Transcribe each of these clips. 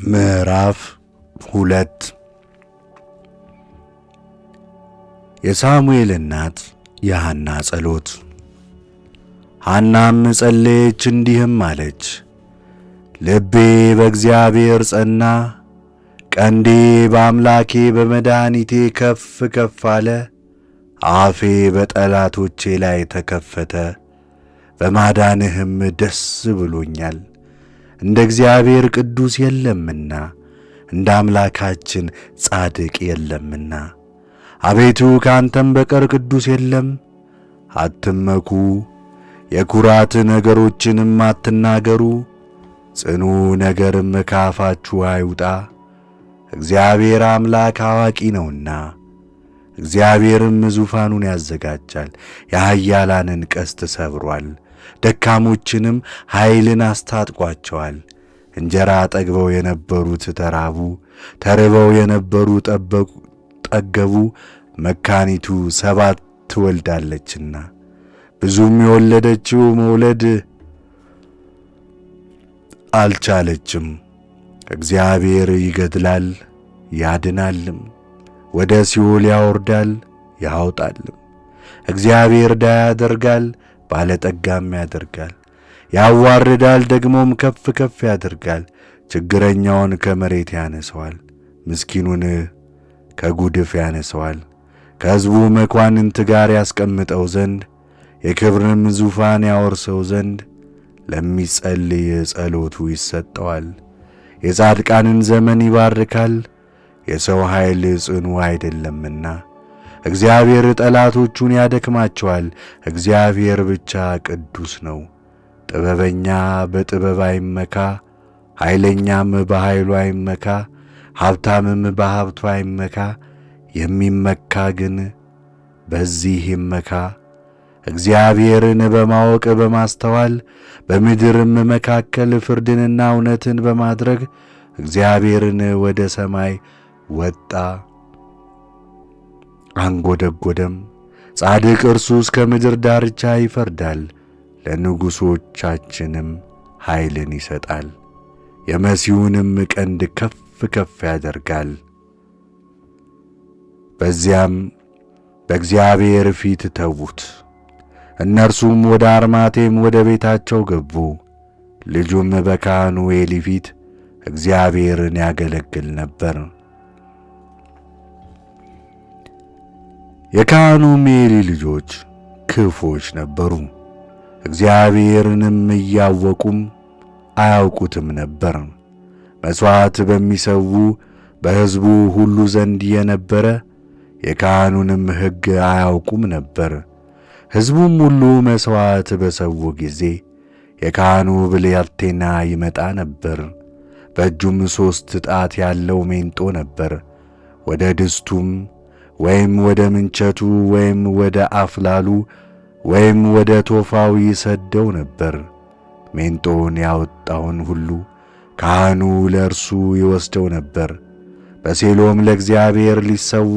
ምዕራፍ 2 የሳሙኤል እናት የሐና ጸሎት። ሐናም ጸለየች እንዲህም አለች፣ ልቤ በእግዚአብሔር ጸና፣ ቀንዴ በአምላኬ በመድኃኒቴ ከፍ ከፍ አለ። አፌ በጠላቶቼ ላይ ተከፈተ፣ በማዳንህም ደስ ብሎኛል። እንደ እግዚአብሔር ቅዱስ የለምና እንደ አምላካችን ጻድቅ የለምና። አቤቱ ከአንተም በቀር ቅዱስ የለም። አትመኩ፣ የኩራት ነገሮችንም አትናገሩ፣ ጽኑ ነገርም ካፋችሁ አይውጣ። እግዚአብሔር አምላክ አዋቂ ነውና፣ እግዚአብሔርም ዙፋኑን ያዘጋጃል። የኃያላንን ቀስት ሰብሮአል፣ ደካሞችንም ኃይልን አስታጥቋቸዋል። እንጀራ ጠግበው የነበሩት ተራቡ፣ ተርበው የነበሩ ጠገቡ። መካኒቱ 7 ትወልዳለችና ብዙም የወለደችው መውለድ አልቻለችም። እግዚአብሔር ይገድላል ያድናልም፣ ወደ ሲኦል ያወርዳል ያወጣልም። እግዚአብሔር ድሃ ያደርጋል ባለጠጋም ያደርጋል፣ ያዋርዳል ደግሞም ከፍ ከፍ ያደርጋል። ችግረኛውን ከመሬት ያነሰዋል፣ ምስኪኑን ከጉድፍ ያነሰዋል። ከሕዝቡ መኳንንት ጋር ያስቀምጠው ዘንድ የክብርንም ዙፋን ያወርሰው ዘንድ ለሚጸልይ ጸሎቱ ይሰጠዋል። የጻድቃንን ዘመን ይባርካል፣ የሰው ኃይል ጽኑ አይደለምና። እግዚአብሔር ጠላቶቹን ያደክማቸዋል። እግዚአብሔር ብቻ ቅዱስ ነው። ጥበበኛ በጥበብ አይመካ፣ ኃይለኛም በኃይሉ አይመካ፣ ሀብታምም በሀብቱ አይመካ። የሚመካ ግን በዚህ ይመካ፣ እግዚአብሔርን በማወቅ በማስተዋል በምድርም መካከል ፍርድንና እውነትን በማድረግ እግዚአብሔርን ወደ ሰማይ ወጣ አንጎደጎደም። ጻድቅ እርሱ እስከ ምድር ዳርቻ ይፈርዳል፣ ለንጉሶቻችንም ኃይልን ይሰጣል። የመሲሁንም ቀንድ ከፍ ከፍ ያደርጋል። በዚያም በእግዚአብሔር ፊት ተዉት። እነርሱም ወደ አርማቴም ወደ ቤታቸው ገቡ። ልጁም በካህኑ ኤሊ ፊት እግዚአብሔርን ያገለግል ነበር። የካህኑም የኤሊ ልጆች ክፎች ነበሩ፣ እግዚአብሔርንም እያወቁም አያውቁትም ነበር። መሥዋዕት በሚሰዉ በሕዝቡ ሁሉ ዘንድ የነበረ የካህኑንም ሕግ አያውቁም ነበር። ሕዝቡም ሁሉ መሥዋዕት በሰዉ ጊዜ የካህኑ ብልያቴና ይመጣ ነበር። በእጁም 3 ጣት ያለው ሜንጦ ነበር። ወደ ድስቱም ወይም ወደ ምንቸቱ ወይም ወደ አፍላሉ ወይም ወደ ቶፋው ይሰደው ነበር። ሜንጦውን ያወጣውን ሁሉ ካህኑ ለእርሱ ይወስደው ነበር። በሴሎም ለእግዚአብሔር ሊሰዉ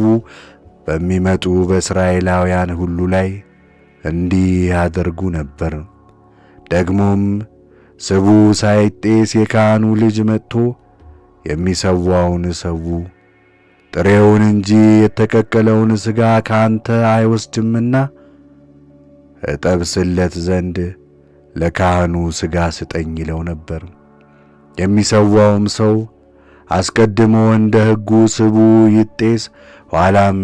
በሚመጡ በእስራኤላውያን ሁሉ ላይ እንዲህ ያደርጉ ነበር። ደግሞም ስቡ ሳይጤስ የካህኑ ልጅ መጥቶ የሚሰዋውን ሰዉ ጥሬውን እንጂ የተቀቀለውን ሥጋ ካንተ አይወስድምና እጠብስለት ዘንድ ለካህኑ ሥጋ ስጠኝ ይለው ነበር። የሚሰዋውም ሰው አስቀድሞ እንደ ሕጉ ስቡ ይጤስ፣ ኋላም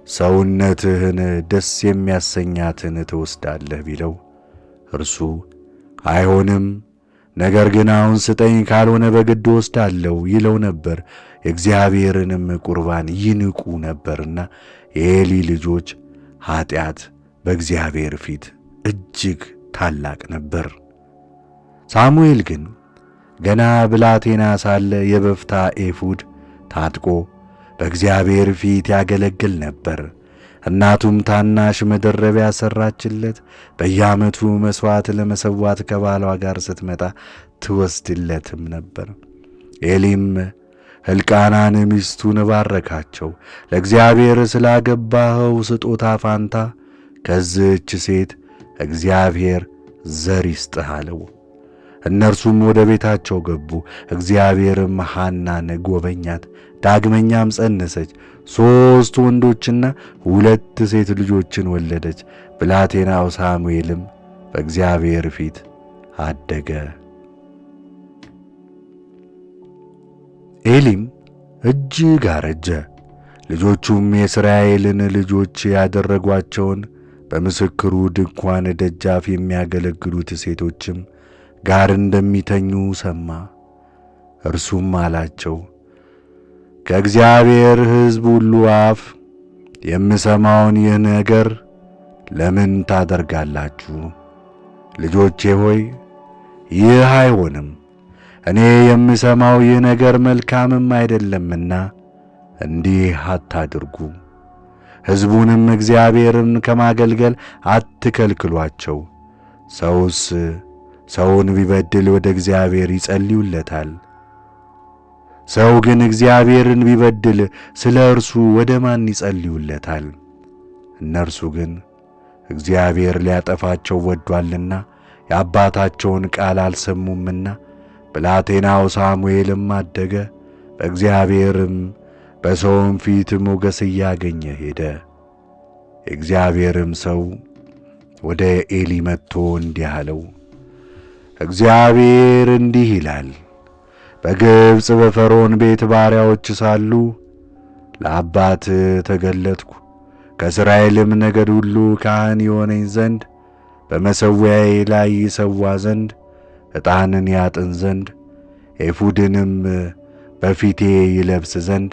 ሰውነትህን ደስ የሚያሰኛትን ትወስዳለህ ቢለው እርሱ አይሆንም፣ ነገር ግን አሁን ስጠኝ፣ ካልሆነ በግድ ወስዳለሁ ይለው ነበር። የእግዚአብሔርንም ቁርባን ይንቁ ነበርና የኤሊ ልጆች ኀጢአት በእግዚአብሔር ፊት እጅግ ታላቅ ነበር። ሳሙኤል ግን ገና ብላቴና ሳለ የበፍታ ኤፉድ ታጥቆ በእግዚአብሔር ፊት ያገለግል ነበር። እናቱም ታናሽ መደረቢያ ሠራችለት። በየዓመቱ መሥዋዕት ለመሠዋት ከባሏ ጋር ስትመጣ ትወስድለትም ነበር። ኤሊም ሕልቃናን ሚስቱን ባረካቸው። ለእግዚአብሔር ስላገባኸው ስጦታ ፋንታ ከዚህች ሴት እግዚአብሔር ዘር ይስጥህ አለው። እነርሱም ወደ ቤታቸው ገቡ። እግዚአብሔርም ሐናን ጎበኛት፣ ዳግመኛም ጸነሰች፣ 3 ወንዶችና 2 ሴት ልጆችን ወለደች። ብላቴናው ሳሙኤልም በእግዚአብሔር ፊት አደገ። ኤሊም እጅግ አረጀ። ልጆቹም የእስራኤልን ልጆች ያደረጓቸውን በምስክሩ ድንኳን ደጃፍ የሚያገለግሉት ሴቶችም ጋር እንደሚተኙ ሰማ። እርሱም አላቸው፣ ከእግዚአብሔር ሕዝብ ሁሉ አፍ የምሰማውን ይህ ነገር ለምን ታደርጋላችሁ? ልጆቼ ሆይ ይህ አይሆንም። እኔ የምሰማው ይህ ነገር መልካምም አይደለምና እንዲህ አታድርጉ። ሕዝቡንም እግዚአብሔርን ከማገልገል አትከልክሏቸው። ሰውስ ሰውን ቢበድል ወደ እግዚአብሔር ይጸልዩለታል። ሰው ግን እግዚአብሔርን ቢበድል ስለ እርሱ ወደ ማን ይጸልዩለታል? እነርሱ ግን እግዚአብሔር ሊያጠፋቸው ወዷልና የአባታቸውን ቃል አልሰሙምና። ብላቴናው ሳሙኤልም አደገ፣ በእግዚአብሔርም በሰውም ፊት ሞገስ እያገኘ ሄደ። የእግዚአብሔርም ሰው ወደ ኤሊ መጥቶ እንዲህ አለው፣ እግዚአብሔር እንዲህ ይላል፣ በግብፅ በፈርዖን ቤት ባሪያዎች ሳሉ ለአባት ተገለጥኩ። ከእስራኤልም ነገድ ሁሉ ካህን የሆነኝ ዘንድ በመሠዊያዬ ላይ ይሠዋ ዘንድ ዕጣንን ያጥን ዘንድ ኤፉድንም በፊቴ ይለብስ ዘንድ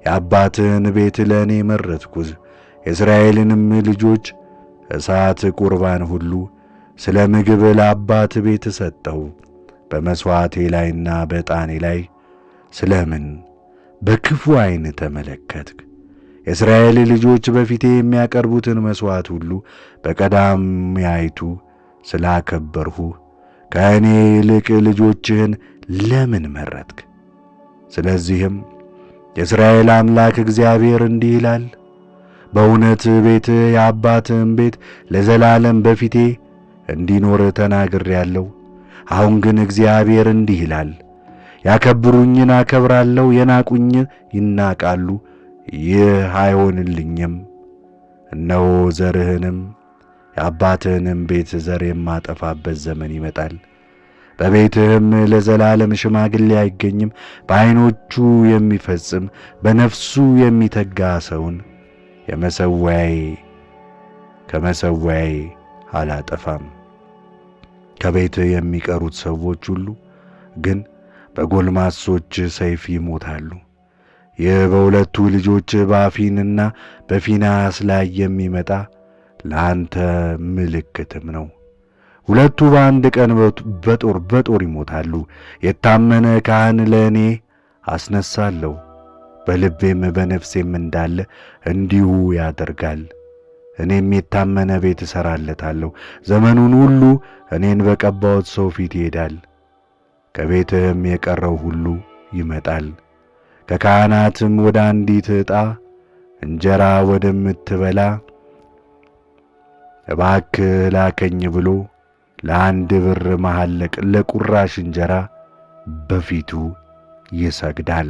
የአባትህን ቤት ለእኔ መረጥኩ። የእስራኤልንም ልጆች እሳት ቁርባን ሁሉ ስለ ምግብ ለአባት ቤት ሰጠው። በመሥዋዕቴ ላይና በዕጣኔ ላይ ስለምን በክፉ ዐይን ተመለከትክ? የእስራኤል ልጆች በፊቴ የሚያቀርቡትን መሥዋዕት ሁሉ በቀዳሚያይቱ ስላከበርሁ ከእኔ ይልቅ ልጆችህን ለምን መረጥክ? ስለዚህም የእስራኤል አምላክ እግዚአብሔር እንዲህ ይላል፣ በእውነት ቤትህ የአባትህም ቤት ለዘላለም በፊቴ እንዲኖር ተናግሬአለሁ። አሁን ግን እግዚአብሔር እንዲህ ይላል፣ ያከብሩኝን አከብራለሁ፣ የናቁኝ ይናቃሉ። ይህ አይሆንልኝም። እነሆ ዘርህንም የአባትህንም ቤት ዘር የማጠፋበት ዘመን ይመጣል። በቤትህም ለዘላለም ሽማግሌ አይገኝም። በዐይኖቹ የሚፈጽም በነፍሱ የሚተጋ ሰውን ከመሠዊያዬ አላጠፋም። ከቤትህ የሚቀሩት ሰዎች ሁሉ ግን በጎልማሶች ሰይፍ ይሞታሉ። ይህ በሁለቱ ልጆች በአፊንና በፊናስ ላይ የሚመጣ ለአንተ ምልክትም ነው። ሁለቱ በአንድ ቀን በጦር ይሞታሉ። የታመነ ካህን ለእኔ አስነሳለሁ፣ በልቤም በነፍሴም እንዳለ እንዲሁ ያደርጋል። እኔም የታመነ ቤት እሠራለታለሁ። ዘመኑን ሁሉ እኔን በቀባሁት ሰው ፊት ይሄዳል። ከቤትህም የቀረው ሁሉ ይመጣል። ከካህናትም ወደ አንዲት ዕጣ እንጀራ ወደምትበላ እባክህ ላከኝ ብሎ ለአንድ ብር መሐለቅ ለቁራሽ እንጀራ በፊቱ ይሰግዳል።